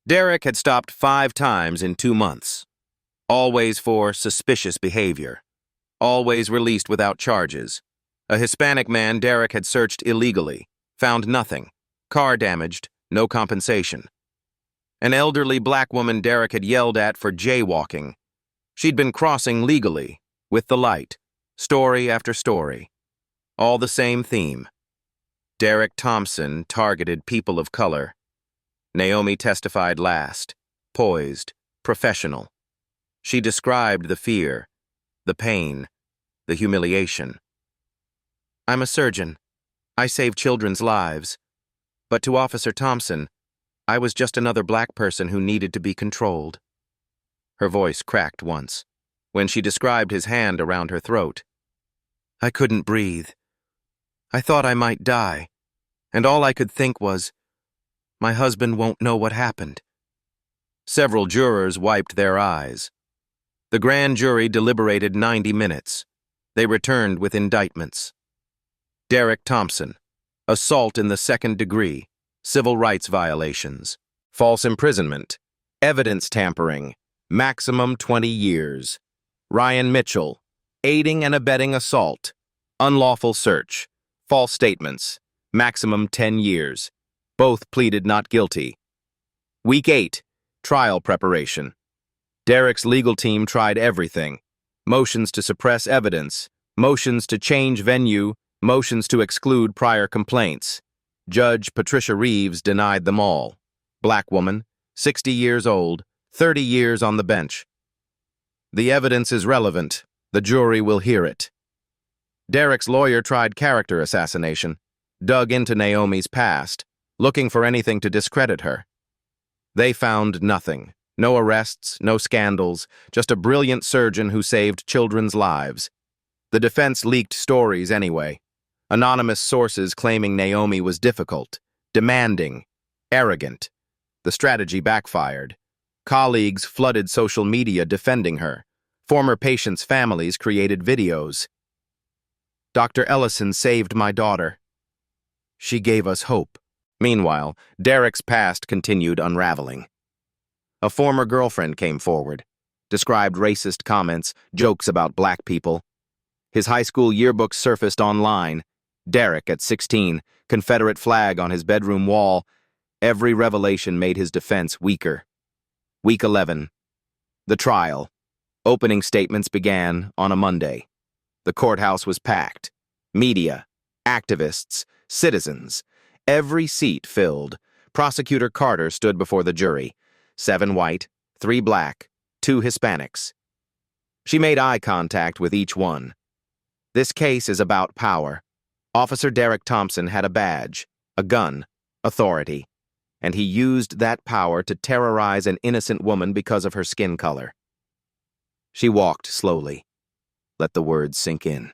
Derek had stopped 5 times in 2 months. Always for suspicious behavior. Always released without charges. A Hispanic man Derek had searched illegally. Found nothing. Car damaged, no compensation. An elderly black woman Derek had yelled at for jaywalking. She'd been crossing legally, with the light, story after story. All the same theme. Derek Thompson targeted people of color. Naomi testified last, poised, professional. She described the fear, the pain, the humiliation. "I'm a surgeon. I save children's lives. But to Officer Thompson, I was just another black person who needed to be controlled." Her voice cracked once, when she described his hand around her throat. "I couldn't breathe. I thought I might die, and all I could think was, my husband won't know what happened." Several jurors wiped their eyes. The grand jury deliberated 90 minutes. They returned with indictments. Derek Thompson, assault in the 2nd degree, civil rights violations, false imprisonment, evidence tampering, maximum 20 years. Ryan Mitchell, aiding and abetting assault, unlawful search, false statements, maximum 10 years. Both pleaded not guilty. Week 8, trial preparation. Derek's legal team tried everything. Motions to suppress evidence, motions to change venue, motions to exclude prior complaints. Judge Patricia Reeves denied them all. Black woman, 60 years old, 30 years on the bench. "The evidence is relevant. The jury will hear it." Derek's lawyer tried character assassination, dug into Naomi's past, looking for anything to discredit her. They found nothing. No arrests, no scandals, just a brilliant surgeon who saved children's lives. The defense leaked stories anyway. Anonymous sources claiming Naomi was difficult, demanding, arrogant. The strategy backfired. Colleagues flooded social media defending her. Former patients' families created videos. "Dr. Ellison saved my daughter. She gave us hope." Meanwhile, Derek's past continued unraveling. A former girlfriend came forward, described racist comments, jokes about black people. His high school yearbook surfaced online. Derek, at 16, Confederate flag on his bedroom wall. Every revelation made his defense weaker. Week 11. The trial. Opening statements began on a Monday. The courthouse was packed. Media, activists, citizens. Every seat filled. Prosecutor Carter stood before the jury. 7 white, 3 black, 2 Hispanics. She made eye contact with each one. This case is about power. Officer Derek Thompson had a badge, a gun, authority, and he used that power to terrorize an innocent woman because of her skin color. She walked slowly. Let the words sink in.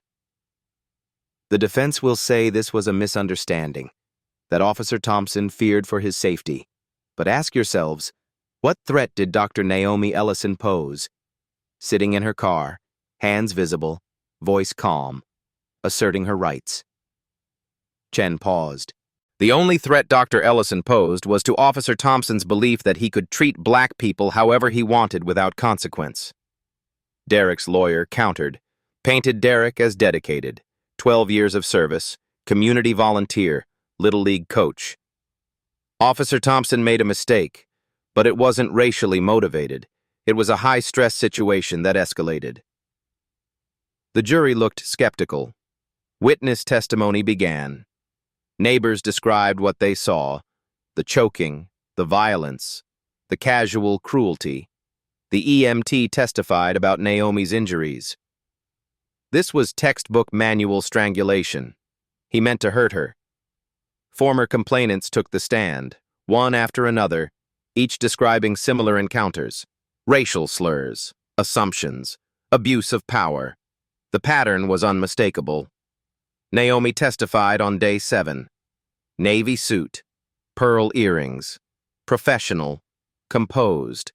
The defense will say this was a misunderstanding, that Officer Thompson feared for his safety. But ask yourselves, what threat did Dr. Naomi Ellison pose? Sitting in her car, hands visible, voice calm, asserting her rights. Chen paused. The only threat Dr. Ellison posed was to Officer Thompson's belief that he could treat black people however he wanted without consequence. Derek's lawyer countered, painted Derek as dedicated, 12 years of service, community volunteer, Little League coach. Officer Thompson made a mistake, but it wasn't racially motivated. It was a high-stress situation that escalated. The jury looked skeptical. Witness testimony began. Neighbors described what they saw, the choking, the violence, the casual cruelty. The EMT testified about Naomi's injuries. This was textbook manual strangulation. He meant to hurt her. Former complainants took the stand, one after another, each describing similar encounters. Racial slurs, assumptions, abuse of power. The pattern was unmistakable. Naomi testified on day 7. Navy suit, pearl earrings, professional, composed.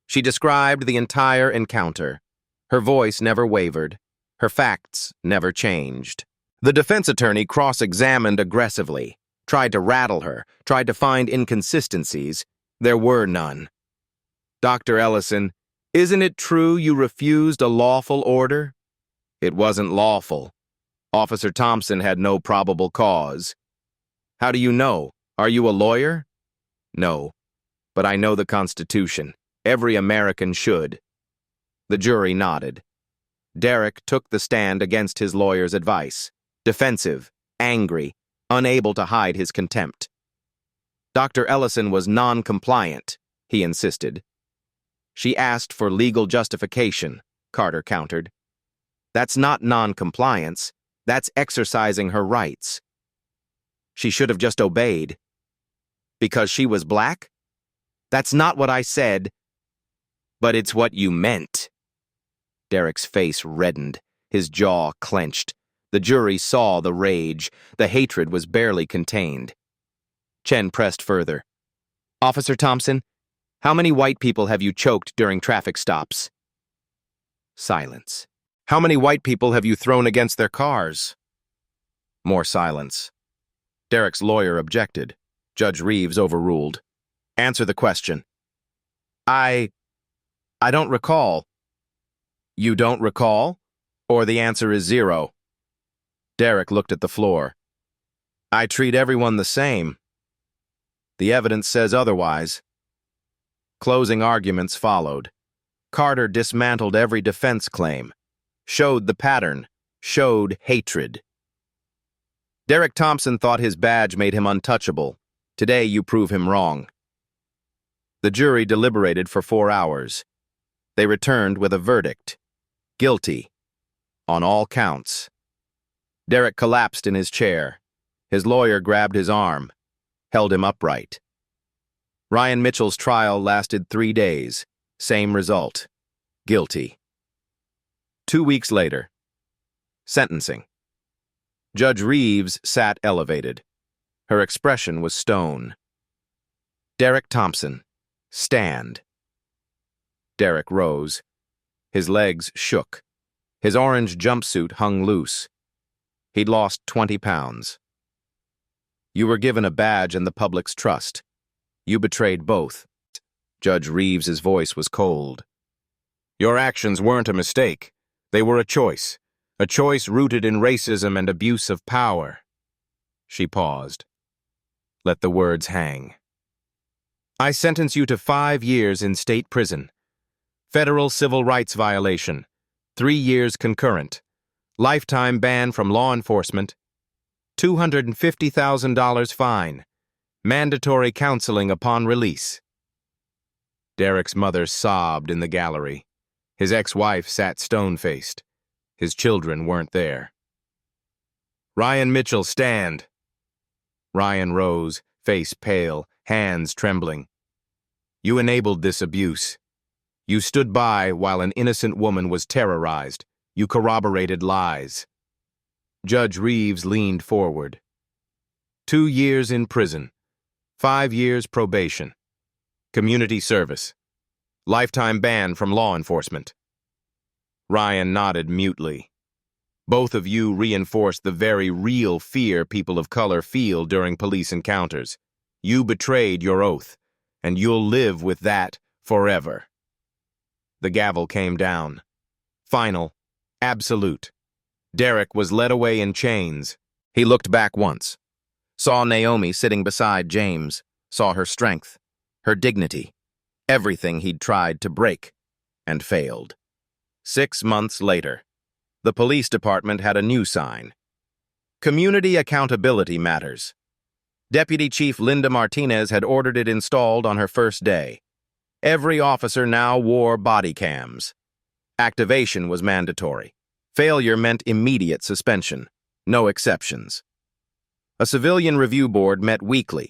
She described the entire encounter. Her voice never wavered. Her facts never changed. The defense attorney cross-examined aggressively, tried to rattle her, tried to find inconsistencies. There were none. Dr. Ellison, isn't it true you refused a lawful order? It wasn't lawful. Officer Thompson had no probable cause. How do you know? Are you a lawyer? No, but I know the Constitution. Every American should. The jury nodded. Derek took the stand against his lawyer's advice, defensive, angry, unable to hide his contempt. Dr. Ellison was non-compliant, he insisted. She asked for legal justification, Carter countered. That's not non-compliance. That's exercising her rights. She should have just obeyed. Because she was black? That's not what I said. But it's what you meant. Derek's face reddened, his jaw clenched. The jury saw the rage. The hatred was barely contained. Chen pressed further. Officer Thompson, how many white people have you choked during traffic stops? Silence. How many white people have you thrown against their cars? More silence. Derek's lawyer objected. Judge Reeves overruled. Answer the question. I don't recall. You don't recall? Or the answer is 0. Derek looked at the floor. I treat everyone the same. The evidence says otherwise. Closing arguments followed. Carter dismantled every defense claim, showed the pattern, showed hatred. Derek Thompson thought his badge made him untouchable. Today you prove him wrong. The jury deliberated for 4 hours. They returned with a verdict. Guilty. On all counts. Derek collapsed in his chair. His lawyer grabbed his arm, held him upright. Ryan Mitchell's trial lasted 3 days. Same result. Guilty. 2 weeks later. Sentencing. Judge Reeves sat elevated. Her expression was stone. Derek Thompson, stand. Derek rose. His legs shook. His orange jumpsuit hung loose. He'd lost 20 pounds. You were given a badge and the public's trust. You betrayed both. Judge Reeves's voice was cold. Your actions weren't a mistake. They were a choice rooted in racism and abuse of power. She paused. Let the words hang. I sentence you to 5 years in state prison. Federal civil rights violation. 3 years concurrent. Lifetime ban from law enforcement. $250,000 fine. Mandatory counseling upon release. Derek's mother sobbed in the gallery. His ex-wife sat stone-faced. His children weren't there. Ryan Mitchell, stand. Ryan rose, face pale, hands trembling. You enabled this abuse. You stood by while an innocent woman was terrorized. You corroborated lies. Judge Reeves leaned forward. 2 years in prison. 5 years probation. Community service. Lifetime ban from law enforcement. Ryan nodded mutely. Both of you reinforced the very real fear people of color feel during police encounters. You betrayed your oath, and you'll live with that forever. The gavel came down. Final. Absolute. Derek was led away in chains. He looked back once. Saw Naomi sitting beside James. Saw her strength, her dignity, everything he'd tried to break, and failed. 6 months later, the police department had a new sign. Community accountability matters. Deputy Chief Linda Martinez had ordered it installed on her first day. Every officer now wore body cams. Activation was mandatory. Failure meant immediate suspension. No exceptions. A civilian review board met weekly.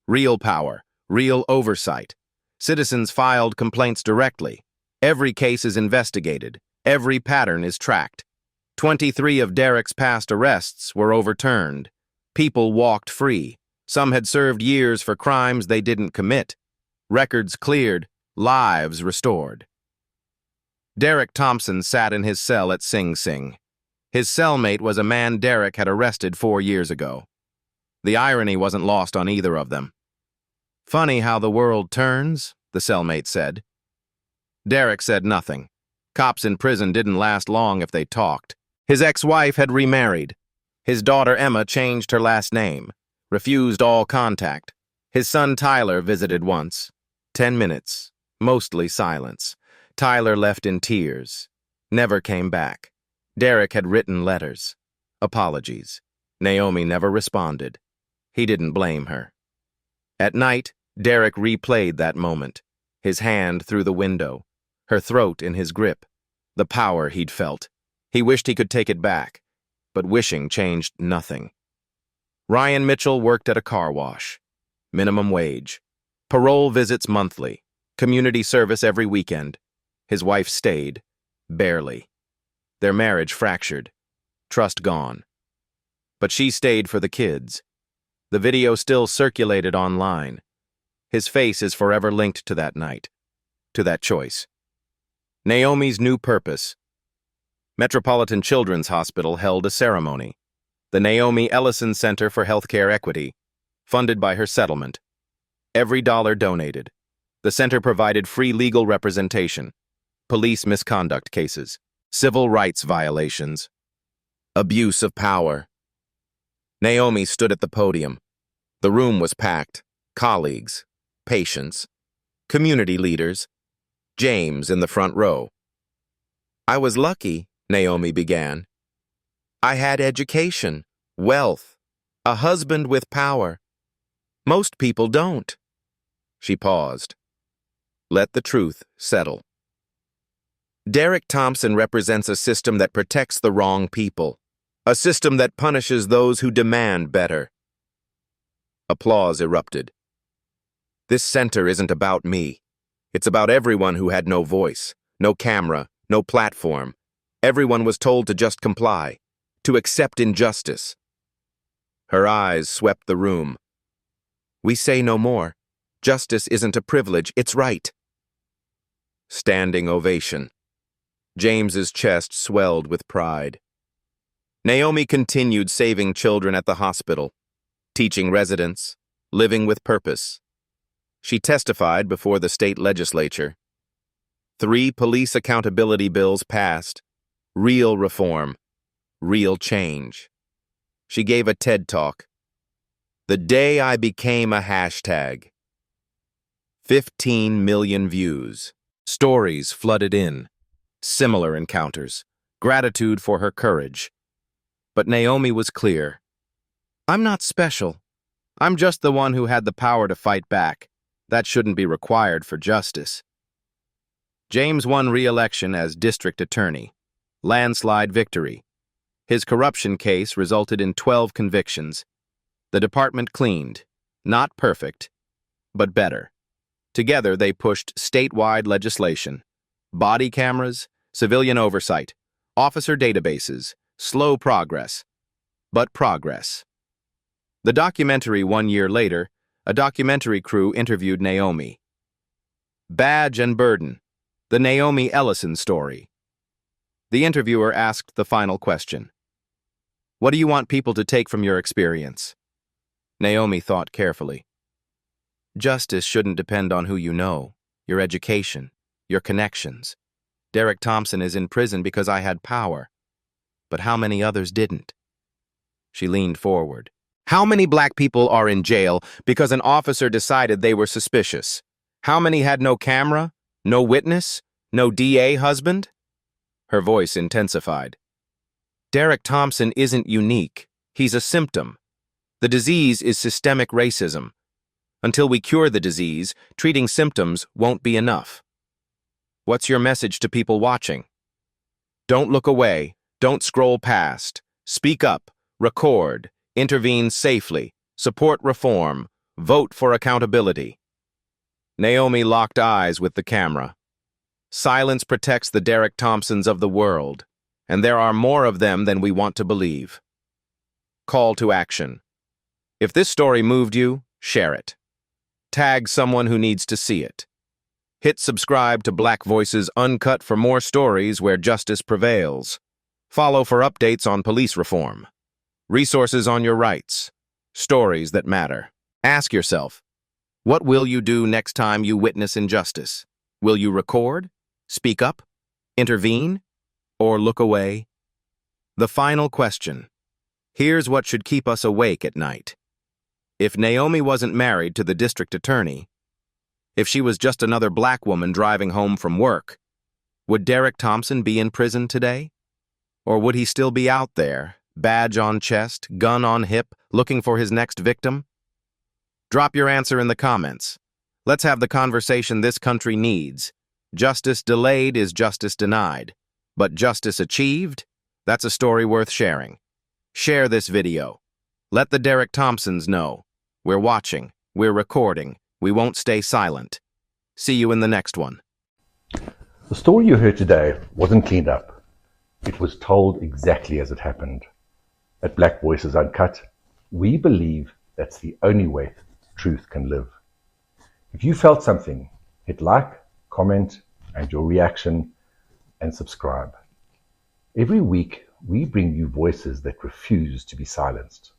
Real power, real oversight. Citizens filed complaints directly. Every case is investigated. Every pattern is tracked. 23 of Derek's past arrests were overturned. People walked free. Some had served years for crimes they didn't commit. Records cleared, lives restored. Derek Thompson sat in his cell at Sing Sing. His cellmate was a man Derek had arrested 4 years ago. The irony wasn't lost on either of them. Funny how the world turns, the cellmate said. Derek said nothing. Cops in prison didn't last long if they talked. His ex-wife had remarried. His daughter Emma changed her last name, refused all contact. His son Tyler visited once. 10 minutes, mostly silence. Tyler left in tears. Never came back. Derek had written letters. Apologies. Naomi never responded. He didn't blame her. At night, Derek replayed that moment. His hand through the window. Her throat in his grip. The power he'd felt. He wished he could take it back, but wishing changed nothing. Ryan Mitchell worked at a car wash. Minimum wage. Parole visits monthly. Community service every weekend. His wife stayed. Barely. Their marriage fractured. Trust gone. But she stayed for the kids. The video still circulated online. His face is forever linked to that night. To that choice. Naomi's new purpose. Metropolitan Children's Hospital held a ceremony. The Naomi Ellison Center for Healthcare Equity, funded by her settlement. Every dollar donated. The center provided free legal representation, police misconduct cases, civil rights violations, abuse of power. Naomi stood at the podium. The room was packed. Colleagues, patients, community leaders. James in the front row. I was lucky, Naomi began. I had education, wealth, a husband with power. Most people don't. She paused. Let the truth settle. Derek Thompson represents a system that protects the wrong people, a system that punishes those who demand better. Applause erupted. This center isn't about me. It's about everyone who had no voice, no camera, no platform. Everyone was told to just comply, to accept injustice. Her eyes swept the room. We say no more. Justice isn't a privilege, it's right. Standing ovation. James's chest swelled with pride. Naomi continued saving children at the hospital, teaching residents, living with purpose. She testified before the state legislature. 3 police accountability bills passed. Real reform. Real change. She gave a TED Talk. The day I became a hashtag. 15 million views. Stories flooded in. Similar encounters. Gratitude for her courage. But Naomi was clear. I'm not special. I'm just the one who had the power to fight back. That shouldn't be required for justice. James won re-election as district attorney. Landslide victory. His corruption case resulted in 12 convictions. The department cleaned. Not perfect, but better. Together, they pushed statewide legislation. Body cameras, civilian oversight, officer databases, slow progress. But progress. The documentary 1 year later, a documentary crew interviewed Naomi. Badge and Burden. The Naomi Ellison story. The interviewer asked the final question. What do you want people to take from your experience? Naomi thought carefully. Justice shouldn't depend on who you know, your education, your connections. Derek Thompson is in prison because I had power. But how many others didn't? She leaned forward. How many black people are in jail because an officer decided they were suspicious? How many had no camera, no witness, no DA husband? Her voice intensified. Derek Thompson isn't unique. He's a symptom. The disease is systemic racism. Until we cure the disease, treating symptoms won't be enough. What's your message to people watching? Don't look away. Don't scroll past. Speak up. Record. Intervene safely. Support reform. Vote for accountability. Naomi locked eyes with the camera. Silence protects the Derek Thompsons of the world, and there are more of them than we want to believe. Call to action. If this story moved you, share it. Tag someone who needs to see it. Hit subscribe to Black Voices Uncut for more stories where justice prevails. Follow for updates on police reform. Resources on your rights. Stories that matter. Ask yourself, what will you do next time you witness injustice? Will you record? Speak up? Intervene? Or look away? The final question. Here's what should keep us awake at night. If Naomi wasn't married to the district attorney, if she was just another black woman driving home from work, would Derek Thompson be in prison today? Or would he still be out there, badge on chest, gun on hip, looking for his next victim? Drop your answer in the comments. Let's have the conversation this country needs. Justice delayed is justice denied. But justice achieved? That's a story worth sharing. Share this video. Let the Derek Thompsons know. We're watching. We're recording. We won't stay silent. See you in the next one. The story you heard today wasn't cleaned up. It was told exactly as it happened. At Black Voices Uncut, we believe that's the only way truth can live. If you felt something, hit like, comment, and your reaction, and subscribe. Every week, we bring you voices that refuse to be silenced.